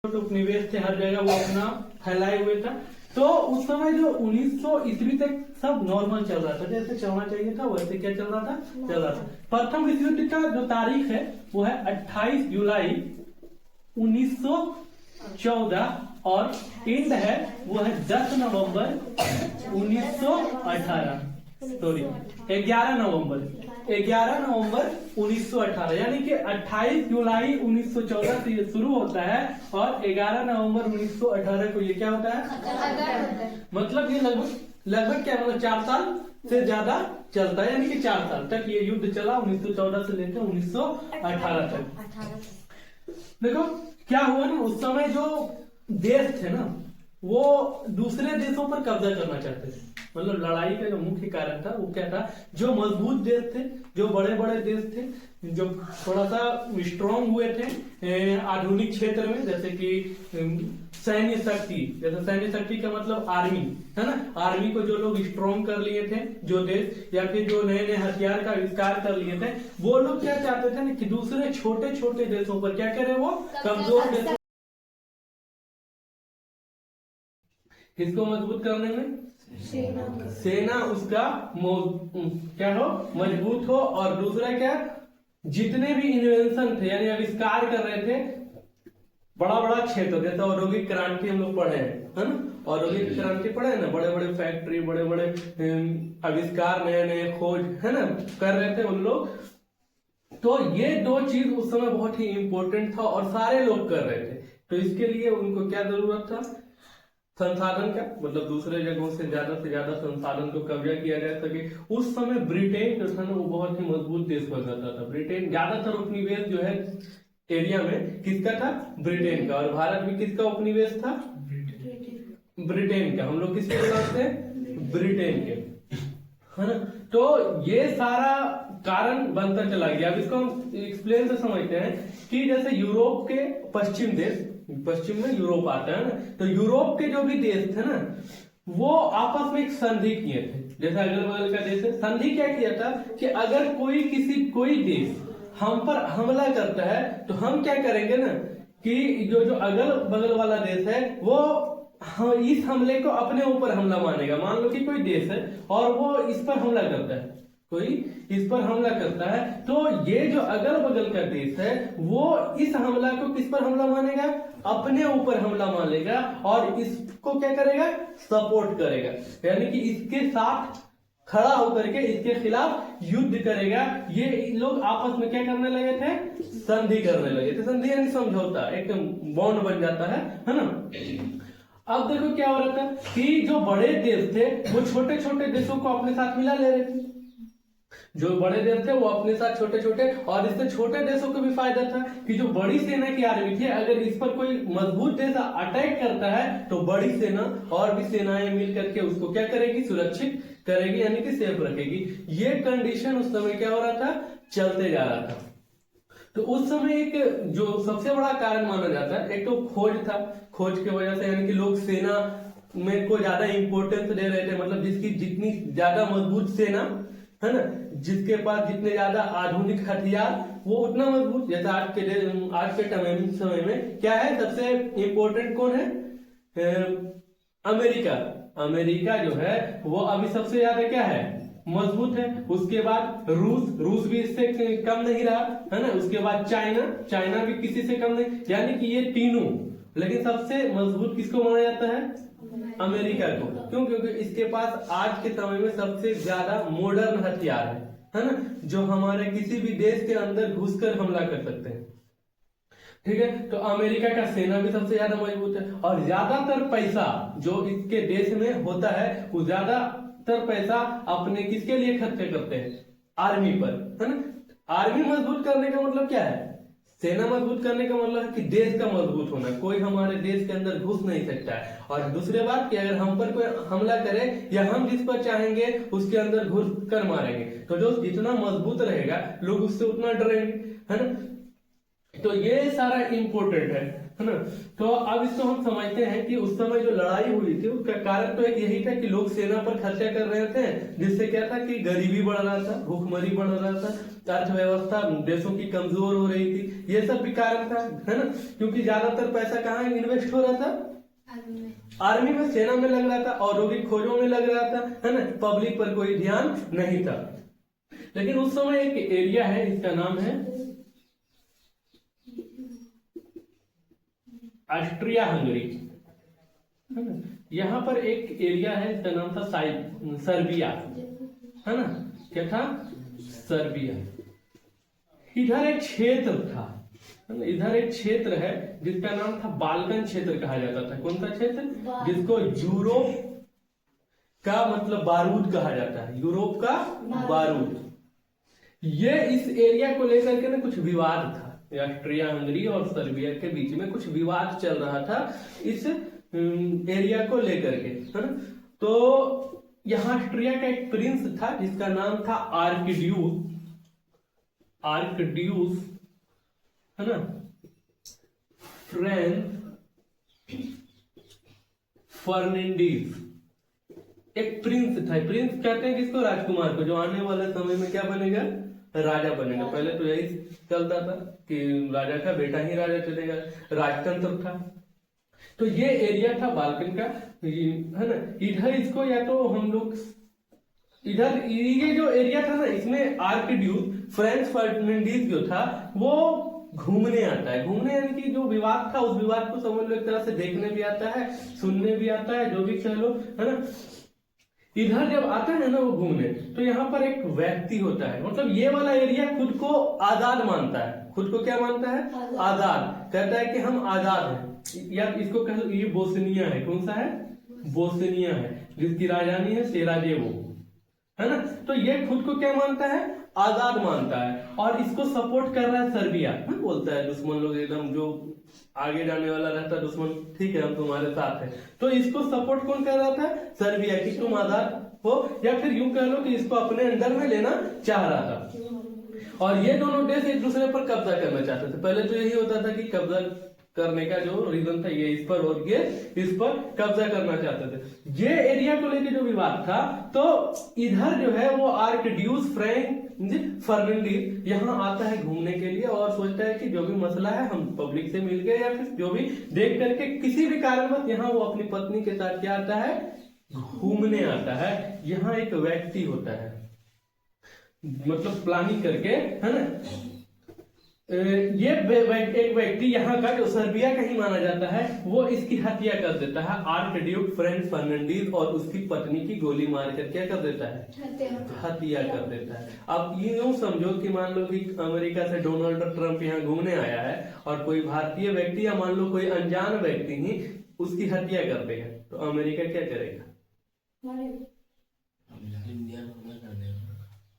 उपनिवेश थे, हर जगह वो अपना फैलाए हुए था। तो उस समय जो 1900 ईस्वी तक सब नॉर्मल चल रहा था, जैसे चलना चाहिए था वैसे क्या चल रहा था, चल रहा था। प्रथम विश्व युद्ध का जो तारीख है वो है 28 जुलाई 1914 और एंड है वो है 10 नवंबर 1918, सॉरी 11 नवंबर 1918, यानी कि 28 जुलाई 1914 से ये शुरू होता है और 11 नवंबर 1918 को ये क्या होता है, मतलब ये लगभग क्या मतलब 4 साल से ज्यादा चलता है, यानी कि 4 साल तक ये युद्ध चला 1914 से लेकर 1918 तक। देखो क्या हुआ ना, उस समय जो देश थे ना वो दूसरे देशों पर कब्जा करना चाहते थे। मतलब लड़ाई का जो मुख्य कारण था वो क्या था, जो मजबूत देश थे, जो बड़े बड़े देश थे, जो थोड़ा सा स्ट्रांग हुए थे आधुनिक क्षेत्र में, जैसे कि सैन्य शक्ति, जैसे सैन्य शक्ति का मतलब आर्मी है ना, आर्मी को जो लोग स्ट्रांग कर लिए थे जो देश, या फिर जो नए नए हथियार का आविष्कार कर लिए थे, वो लोग क्या चाहते थे ना कि दूसरे छोटे छोटे देशों पर क्या करे, वो कमजोर देशों किसको मजबूत करने में, सेना उसका क्या हो, मजबूत हो। और दूसरा क्या, जितने भी इन्वेंशन थे यानी आविष्कार कर रहे थे, बड़ा बड़ा क्षेत्र, जैसे औद्योगिक क्रांति हम लोग पढ़े हैं, है ना, औद्योगिक क्रांति पढ़े हैं ना, बड़े बड़े फैक्ट्री, बड़े बड़े आविष्कार, नए नए खोज है ना कर रहे थे उन लोग। तो ये दो चीज उस समय बहुत ही इंपॉर्टेंट था और सारे लोग कर रहे थे। तो इसके लिए उनको क्या जरूरत था, संसाधन का, मतलब दूसरे जगहों से ज्यादा संसाधन को कब्जा किया जा सके। उस समय ब्रिटेन जो था ना वो बहुत ही मजबूत देश हुआ करता था। ब्रिटेन ज्यादातर उपनिवेश जो है एरिया में किसका था, ब्रिटेन का। और भारत में किसका उपनिवेश था, ब्रिटेन का। हम लोग किसके खिलाफ थे, ब्रिटेन के, है ना। तो ये सारा कारण बनता चला गया। अब इसको हम एक्सप्लेन से समझते हैं कि जैसे यूरोप के पश्चिम देश, पश्चिम में यूरोप आता है ना, तो यूरोप के जो भी देश थे ना वो आपस में एक संधि किए थे। जैसे अगल बगल का देश है, संधि क्या किया था कि अगर कोई देश हम पर हमला करता है तो हम क्या करेंगे ना कि जो अगल बगल वाला देश है वो इस हमले को अपने ऊपर हमला मानेगा। मान लो कि कोई देश है और वो इस पर हमला करता है, कोई इस पर हमला करता है, तो ये जो अगल बगल का देश है वो इस हमला को किस पर हमला मानेगा, अपने ऊपर हमला मानेगा और इसको क्या करेगा, सपोर्ट करेगा, यानी कि इसके साथ खड़ा होकर के इसके खिलाफ युद्ध करेगा। ये लोग आपस में क्या करने लगे थे, संधि करने लगे थे। संधि यानी समझौता, एक बॉन्ड बन जाता है ना। अब देखो क्या हो रहा था कि जो बड़े देश थे वो छोटे छोटे देशों को अपने साथ मिला ले रहे थे। जो बड़े देश थे वो अपने साथ छोटे छोटे, और इससे छोटे देशों को भी फायदा था कि जो बड़ी सेना की आर्मी थी, अगर इस पर कोई मजबूत देश अटैक करता है तो बड़ी सेना और भी सेनाएं मिल करके उसको क्या करेगी, सुरक्षित करेगी, यानी कि सेफ रखेगी। ये कंडीशन उस समय क्या हो रहा था, चलते जा रहा था। तो उस समय एक जो सबसे बड़ा कारण माना जाता है, एक तो खोज था, खोज की वजह से यानी कि लोग सेना में को ज्यादा इंपॉर्टेंस दे रहे थे। मतलब जिसकी जितनी ज्यादा मजबूत सेना है ना, जिसके पास जितने ज्यादा आधुनिक हथियार वो उतना मजबूत। जैसे आज के समय में क्या है, सबसे इंपॉर्टेंट कौन है, अमेरिका। अमेरिका जो है वो अभी सबसे ज्यादा क्या है, मजबूत है। उसके बाद रूस भी इससे कम नहीं रहा, है ना। उसके बाद चाइना भी किसी से कम नहीं, यानी कि ये तीनों। लेकिन सबसे मजबूत किसको माना जाता है, अमेरिका को। क्यों, क्योंकि इसके पास आज के समय में सबसे ज्यादा मॉडर्न हथियार है ना, जो हमारे किसी भी देश के अंदर घुसकर हमला कर सकते हैं। ठीक है, तो अमेरिका का सेना भी सबसे ज्यादा मजबूत है। और ज्यादातर पैसा जो इसके देश में होता है वो ज्यादातर पैसा अपने किसके लिए खर्च करते हैं, आर्मी पर, है ना। आर्मी मजबूत करने का मतलब क्या है, सेना मजबूत करने का मतलब है कि देश का मजबूत होना, कोई हमारे देश के अंदर घुस नहीं सकता है। और दूसरे बात कि अगर हम पर कोई हमला करे या हम जिस पर चाहेंगे उसके अंदर घुस कर मारेंगे, तो जो जितना मजबूत रहेगा लोग उससे उतना डरेंगे, है ना। तो ये सारा इंपॉर्टेंट है। है ना। तो अब इसको हम समझते हैं कि उस समय जो लड़ाई हुई थी उसका कारण तो एक यही था कि लोग सेना पर खर्चा कर रहे थे, जिससे क्या था कि गरीबी बढ़ रहा था, भूखमरी बढ़ रहा था, अर्थव्यवस्था देशों की कमजोर हो रही थी, ये सब भी कारण था, है ना। क्योंकि ज्यादातर पैसा कहाँ इन्वेस्ट हो रहा था, आर्मी में, सेना में लग रहा था, औद्योगिक खोजों में लग रहा था, है ना। पब्लिक पर कोई ध्यान नहीं था। लेकिन उस समय एक एरिया है, इसका नाम है ऑस्ट्रिया हंगरी, है ना। यहाँ पर एक एरिया है, इसका नाम था सर्बिया, है ना। क्या था, सर्बिया। इधर एक क्षेत्र था, है ना, इधर एक क्षेत्र है जिसका नाम था बाल्कन क्षेत्र कहा जाता था। कौन सा क्षेत्र, जिसको यूरोप का मतलब बारूद कहा जाता है, यूरोप का बारूद। ये इस एरिया को लेकर के ना कुछ विवाद था, ऑस्ट्रिया हंगरी और सर्बिया के बीच में कुछ विवाद चल रहा था इस एरिया को लेकर के, है ना। तो यहाँ ऑस्ट्रिया का एक प्रिंस था जिसका नाम था आर्कड्यूस, है ना, फ्रेंच फर्नांडीज। एक प्रिंस था, प्रिंस कहते हैं किसको, राजकुमार को, जो आने वाले समय में क्या बनेगा, राजा बनेगा। पहले तो यही चलता था कि राजा का बेटा ही राजा चलेगा, राजतंत्र था। तो ये एरिया था बाल्कन का, है ना। इधर इसको या तो हम लोग इधर ये जो एरिया था ना, इसमें आर्कड्यूस फ्रेंच फर्नांडीज जो था वो घूमने आता है। घूमने यानी कि जो विवाद था उस विवाद को समझ लो एक तरह से देखने भी आता है, सुनने भी आता है, जो भी कह लो, है ना। इधर जब आता है ना वो घूमने, तो यहाँ पर एक व्यक्ति होता है, मतलब ये वाला एरिया खुद को आजाद मानता है। खुद को क्या मानता है, आजाद। कहता है कि हम आजाद हैं, या इसको कह लो ये बोस्निया है। कौन सा है, बोस्निया है, जिसकी राजधानी है सेराजेवो, है ना। तो ये खुद को क्या मानता है, आजाद मानता है, और इसको सपोर्ट कर रहा है सर्बिया। बोलता है दुश्मन लोग एकदम जो आगे जाने वाला रहता है दुश्मन, ठीक है हम तुम्हारे साथ हैं। तो इसको सपोर्ट कौन कर रहा था, सर्बिया, कि तुम आजाद हो, या फिर यूं कह लो कि इसको अपने अंडर में लेना चाह रहा था। और ये दोनों देश एक दूसरे पर कब्जा करना चाहते थे। पहले तो यही होता था कि कब्जा करने का जो रीजन था ये इस पर, और ये इस पर कब्जा करना चाहते थे। ये एरिया को लेकर जो विवाद था, तो इधर जो है वो आर्कड्यूस फ्रेंच फर्नांडीज यहाँ आता है घूमने के लिए, और सोचता है कि जो भी मसला है हम पब्लिक से मिल गए, या फिर जो भी देख करके किसी भी कारणवश यहाँ वो अपनी पत्नी के साथ क्या आता है, घूमने आता है। यहाँ एक व्यक्ति होता है, मतलब प्लानिंग करके, है ना। ये एक व्यक्ति यहाँ का जो सर्बिया का ही माना जाता है, वो इसकी हत्या कर देता है। आर्कड्यूक फ्रेंच फर्नांडीज और उसकी पत्नी की गोली मार कर क्या कर देता है, हत्या कर देता है। अब ये यूं समझो कि मान लो कि अमेरिका से डोनाल्ड ट्रंप यहाँ घूमने आया है, और कोई भारतीय व्यक्ति या मान लो कोई अनजान व्यक्ति ही उसकी हत्या कर देगा, तो अमेरिका क्या करेगा,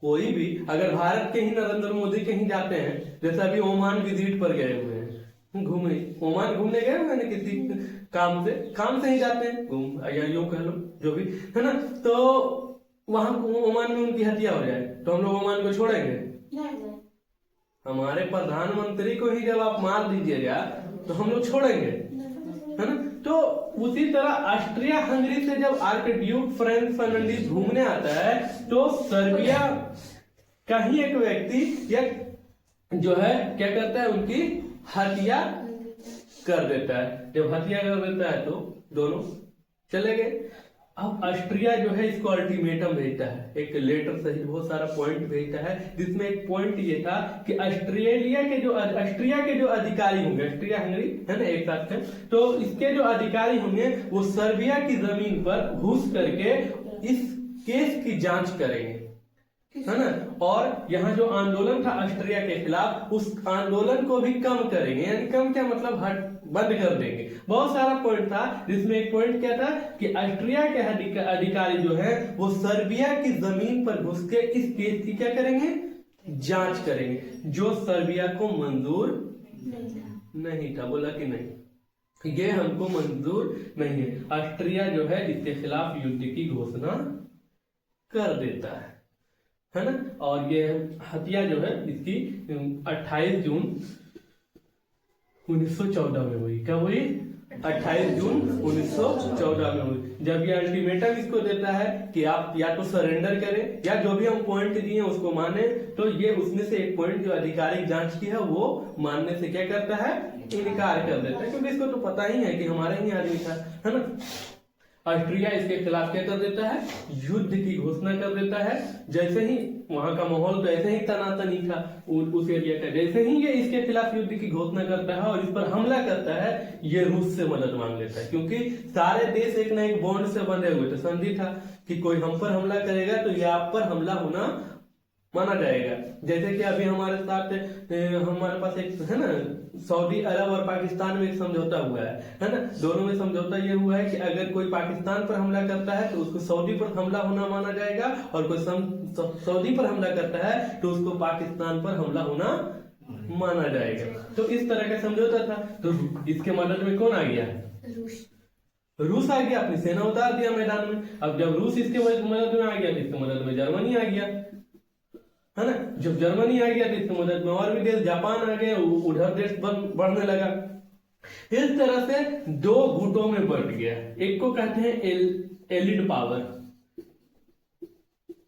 कोई भी। अगर भारत के ही नरेंद्र मोदी कहीं जाते हैं, जैसे अभी ओमान विजिट पर गए हुए हैं, घूमने, ओमान घूमने गए हुए हैं किसी काम से ही जाते हैं, घूम या यूं कह लो जो भी, है ना। तो वहां ओमान में उनकी हत्या हो जाए, तो हम लोग ओमान को छोड़ेंगे? हमारे प्रधानमंत्री को ही जब आप मार दीजिएगा तो हम लोग छोड़ेंगे, है ना। तो उसी तरह ऑस्ट्रिया हंगरी से जब आर्कड्यूक फ्रेंच फर्नांडीज घूमने आता है, तो सर्बिया का ही एक व्यक्ति या जो है क्या करता है, उनकी हत्या कर देता है। जब हत्या कर देता है तो दोनों चले गए। अब ऑस्ट्रिया जो है इसको अल्टीमेटम भेजता है, एक लेटर सहित बहुत सारा पॉइंट भेजता है, जिसमें एक पॉइंट ये था कि ऑस्ट्रिया के जो अधिकारी होंगे, ऑस्ट्रिया हंगरी है ना एक साथ में, तो इसके जो अधिकारी होंगे वो सर्बिया की जमीन पर घुस करके इस केस की जांच करेंगे, है ना। और यहाँ जो आंदोलन था ऑस्ट्रिया के खिलाफ, उस आंदोलन को भी कम करेंगे, यानी कम क्या मतलब बंद कर देंगे। बहुत सारा पॉइंट था, जिसमें एक पॉइंट क्या था कि ऑस्ट्रिया के अधिकारी जो है वो सर्बिया की जमीन पर घुस के इस केस की क्या करेंगे, जांच करेंगे, जो सर्बिया को मंजूर नहीं था। बोला कि नहीं, ये हमको मंजूर नहीं है। ऑस्ट्रिया जो है इसके खिलाफ युद्ध की घोषणा कर देता है ना। और ये हत्या जो है इसकी 28 जून 1914 में हुई। कब हुई? 28 जून 1914 में हुई, जब ये अल्टीमेटम इसको देता है कि आप या तो सरेंडर करें या जो भी हम पॉइंट दिए उसको माने। तो ये उसमें से एक पॉइंट जो आधिकारिक जांच की है वो मानने से क्या करता है? इनकार कर देता है, क्योंकि इसको तो पता ही है कि हमारा ही आदमी था, है ना। ऑस्ट्रिया इसके खिलाफ क्या कर देता है? युद्ध की घोषणा कर देता है। जैसे ही वहां का माहौल तो ऐसे ही तनातनी था उस एरिया का, जैसे ही ये इसके खिलाफ युद्ध की घोषणा करता है और इस पर हमला करता है, ये रूस से मदद मांग लेता है, क्योंकि सारे देश एक न एक बॉन्ड से बंधे हुए थे। संधि था कि कोई हम पर हमला करेगा तो ये आप पर हमला होना माना जाएगा। जैसे कि अभी हमारे साथ हमारे पास एक है ना, सऊदी अरब और पाकिस्तान में एक समझौता हुआ है ना। दोनों में समझौता ये हुआ है कि अगर कोई पाकिस्तान पर हमला करता है तो उसको सऊदी पर हमला होना माना जाएगा, और कोई सऊदी पर हमला करता है तो उसको पाकिस्तान पर हमला होना माना जाएगा। तो इस तरह का समझौता था। तो इसके मदद में कौन आ गया? रूस आ गया, अपनी सेना उतार दिया मैदान में। अब जब रूस इसके मदद में आ गया तो इसके मदद में जर्मनी आ गया, है ना। जब जर्मनी आ गया तो इसकी मदद में और भी देश, जापान आ गए, उधर देश बढ़ने लगा। इस तरह से दो गुटों में बढ़ गया। एक को कहते हैं एलिड पावर,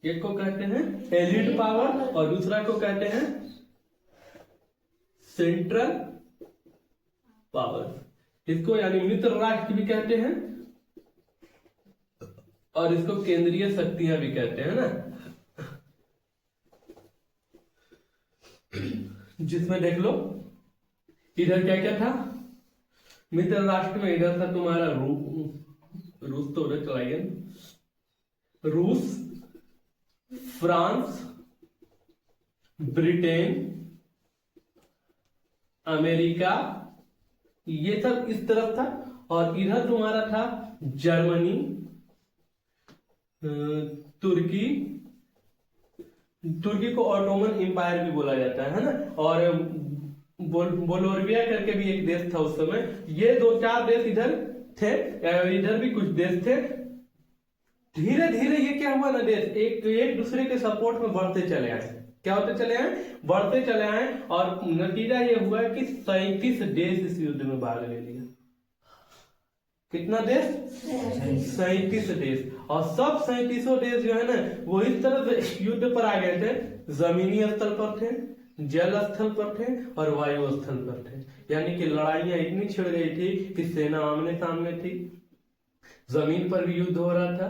एक को कहते हैं एलिड पावर और दूसरा को कहते हैं सेंट्रल पावर। इसको यानी मित्र राष्ट्र भी कहते हैं और इसको केंद्रीय शक्तियां भी कहते हैं ना। जिसमें देख लो इधर क्या क्या था मित्र राष्ट्र में। इधर था तुम्हारा रूस तो उधर चला गया, रूस, फ्रांस, ब्रिटेन, अमेरिका, ये सब इस तरफ था। और इधर तुम्हारा था जर्मनी, तुर्की को ऑटोमन एम्पायर भी बोला जाता है ना। और बोलोविया करके भी एक देश था उस समय। ये दो चार देश इधर थे, इधर भी कुछ देश थे। धीरे धीरे ये क्या हुआ ना, देश एक दूसरे के सपोर्ट में बढ़ते चले आए। क्या होते चले आए? बढ़ते चले आए। और नतीजा ये हुआ कि 37 देश इस युद्ध में भाग ले लिया। कितना देश? 37 देश। और सब 37 देश जो है ना वो इस तरह से युद्ध पर आ गए थे। जमीनी स्थल पर थे, जल स्थल पर थे और वायु स्थल पर थे। यानी कि लड़ाइयां इतनी छिड़ गई थी कि सेना आमने सामने थी। जमीन पर भी युद्ध हो रहा था,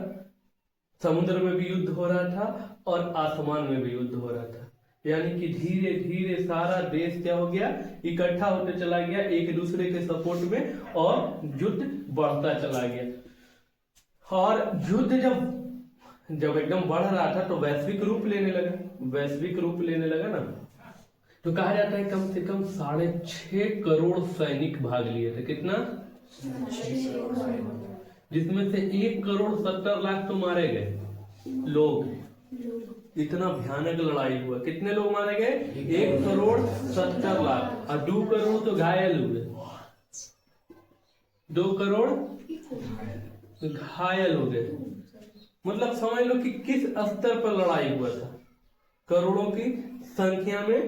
समुद्र में भी युद्ध हो रहा था और आसमान में भी युद्ध हो रहा था। यानी कि धीरे धीरे सारा देश क्या हो गया? इकट्ठा होते चला गया एक दूसरे के सपोर्ट में और युद्ध बढ़ता चला गया। और युद्ध जब एकदम बढ़ रहा था तो वैश्विक रूप लेने लगा ना। तो कहा जाता है कम से कम 6.5 करोड़ सैनिक भाग लिए थे। कितना? जिसमें से 1,70,00,000 तो मारे गए लोग। इतना भयानक लड़ाई हुआ। कितने लोग मारे गए? 1,70,00,000 और 2 करोड़ तो घायल हुए। 2 करोड़ घायल हो गए। मतलब समझ लो कि किस स्तर पर लड़ाई हुआ था। करोड़ों की संख्या में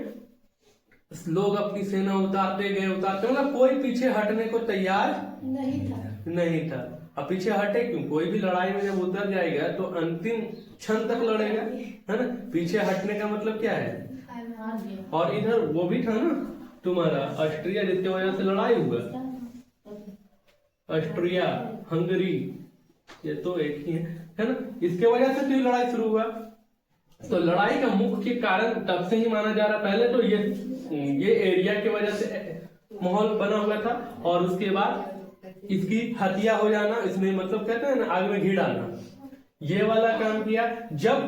लोग अपनी सेना उतारते गए, मतलब कोई पीछे हटने को तैयार नहीं था। अब पीछे हटे क्यों? कोई भी लड़ाई में जब उतर जाएगा तो अंतिम क्षण तक लड़ेगा, है ना। पीछे हटने का मतलब क्या है? और इधर वो भी था ना तुम्हारा ऑस्ट्रिया, जिसकी वजह से लड़ाई हुआ। ऑस्ट्रिया, हंगरी, ये तो एक ही है ना। इसके वजह से तो ये लड़ाई शुरू हुआ। तो लड़ाई का मुख्य कारण तब से ही माना जा रहा। पहले तो ये एरिया की वजह से माहौल बना हुआ था और उसके बाद इसकी हत्या हो जाना, इसमें मतलब कहते हैं ना आग में घी डालना, ये वाला काम किया। जब